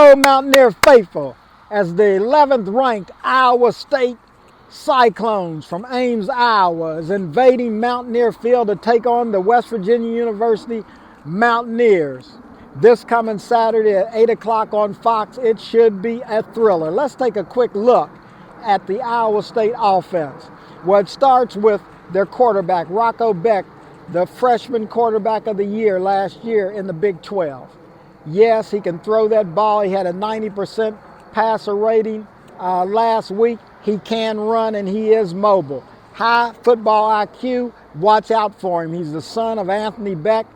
Hello, Mountaineer faithful, as the 11th ranked Iowa State Cyclones from Ames, Iowa is invading Mountaineer Field to take on the West Virginia University Mountaineers. This coming Saturday at 8 o'clock on Fox. It should be a thriller. Let's take a quick look at the Iowa State offense. Well, it starts with their quarterback, Rocco Beck, the freshman quarterback of the year last year in the Big 12. Yes, he can throw that ball. He had a 90% passer rating last week. He can run and he is mobile. High football IQ. Watch out for him. He's the son of Anthony Beck,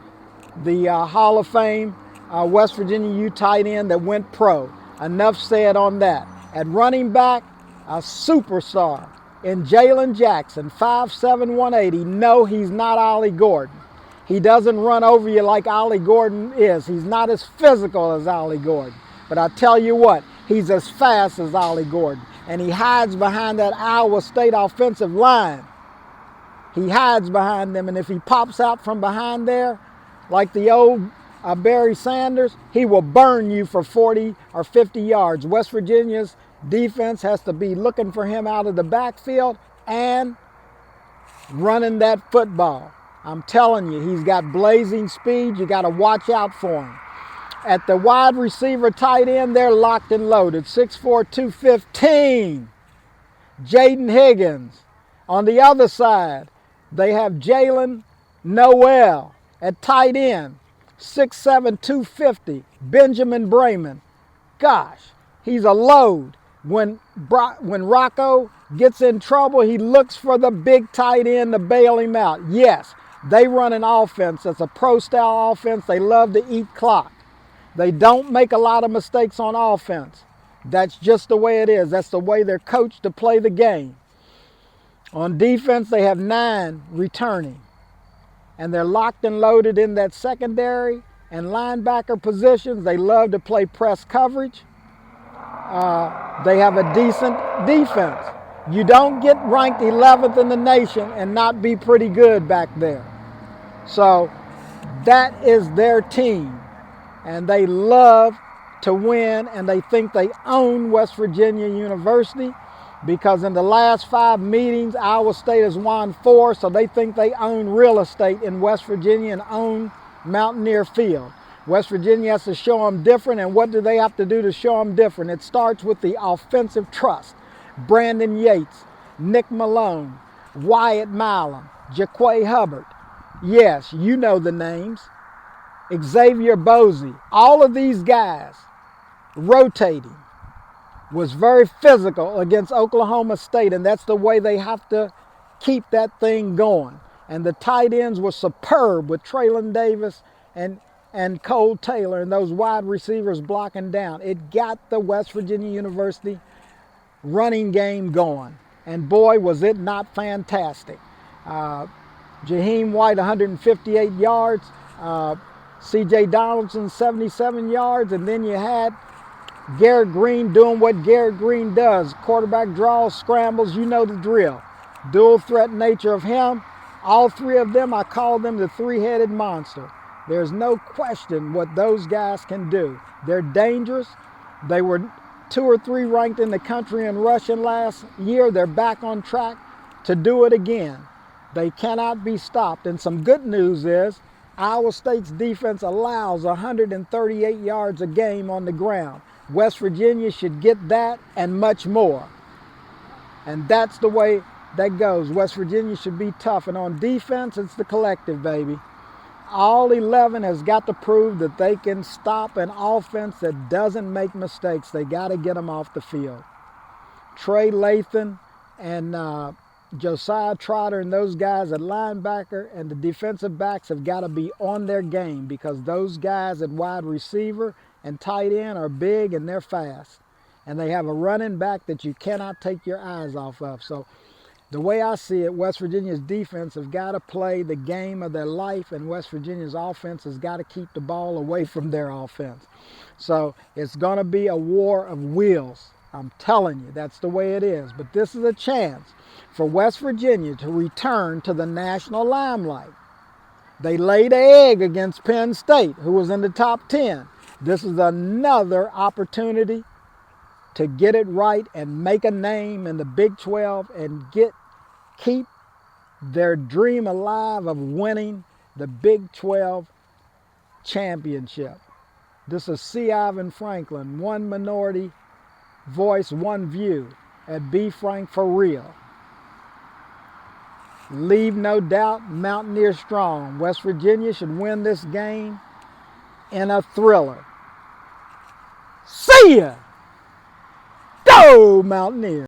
the Hall of Fame West Virginia U tight end that went pro. Enough said on that. At running back, a superstar in Jalen Jackson, 5'7", 180. No, he's not Ollie Gordon. He doesn't run over you like Ollie Gordon is. He's not as physical as Ollie Gordon. But I tell you what, he's as fast as Ollie Gordon. And he hides behind that Iowa State offensive line. He hides behind them. And if he pops out from behind there, like the old Barry Sanders, he will burn you for 40 or 50 yards. West Virginia's defense has to be looking for him out of the backfield and running that football. I'm telling you, he's got blazing speed. You got to watch out for him. At the wide receiver tight end, they're locked and loaded. 6'4", 215. Jaden Higgins. On the other side, they have Jalen Noel at tight end. 6'7", 250. Benjamin Brayman. Gosh, he's a load. When Rocco gets in trouble, he looks for the big tight end to bail him out. Yes, they run an offense that's a pro-style offense. They love to eat clock. They don't make a lot of mistakes on offense. That's just the way it is. That's the way they're coached to play the game. On defense, they have 9 returning. And they're locked and loaded in that secondary and linebacker positions. They love to play press coverage. They have a decent defense. You don't get ranked 11th in the nation and not be pretty good back there. So that is their team. And they love to win, and they think they own West Virginia University because in the last 5 meetings, Iowa State has won 4, so they think they own real estate in West Virginia and own Mountaineer Field. West Virginia has to show them different, and what do they have to do to show them different? It starts with the offensive trust. Brandon Yates, Nick Malone, Wyatt Milam, Jaquay Hubbard. Yes, you know the names. Xavier Bozie. All of these guys rotating was very physical against Oklahoma State, and that's the way they have to keep that thing going. And the tight ends were superb with Traylon Davis and Cole Taylor and those wide receivers blocking down. It got the West Virginia University running game going. And boy, was it not fantastic. Jaheim White, 158 yards. C.J. Donaldson, 77 yards. And then you had Garrett Green doing what Garrett Green does. Quarterback draws, scrambles, you know the drill. Dual threat nature of him. All 3 of them, I call them the 3-headed monster. There's no question what those guys can do. They're dangerous. They were 2 or 3 ranked in the country in rushing last year. They're back on track to do it again. They cannot be stopped. And some good news is Iowa State's defense allows 138 yards a game on the ground. West Virginia should get that and much more. And that's the way that goes. West Virginia should be tough. And on defense, it's the collective, baby. All 11 has got to prove that they can stop an offense that doesn't make mistakes. They got to get them off the field. Trey Lathan and Josiah Trotter and those guys at linebacker and the defensive backs have got to be on their game because those guys at wide receiver and tight end are big and they're fast. And they have a running back that you cannot take your eyes off of. So the way I see it, West Virginia's defense has got to play the game of their life, and West Virginia's offense has got to keep the ball away from their offense. So it's going to be a war of wills. I'm telling you, that's the way it is. But this is a chance for West Virginia to return to the national limelight. They laid an egg against Penn State, who was in the top 10. This is another opportunity to get it right and make a name in the Big 12 and keep their dream alive of winning the Big 12 championship. This is C. Ivan Franklin, one minority voice, one view at Be Frank for Real. Leave no doubt, Mountaineer strong. West Virginia should win this game in a thriller. See ya! Go Mountaineers!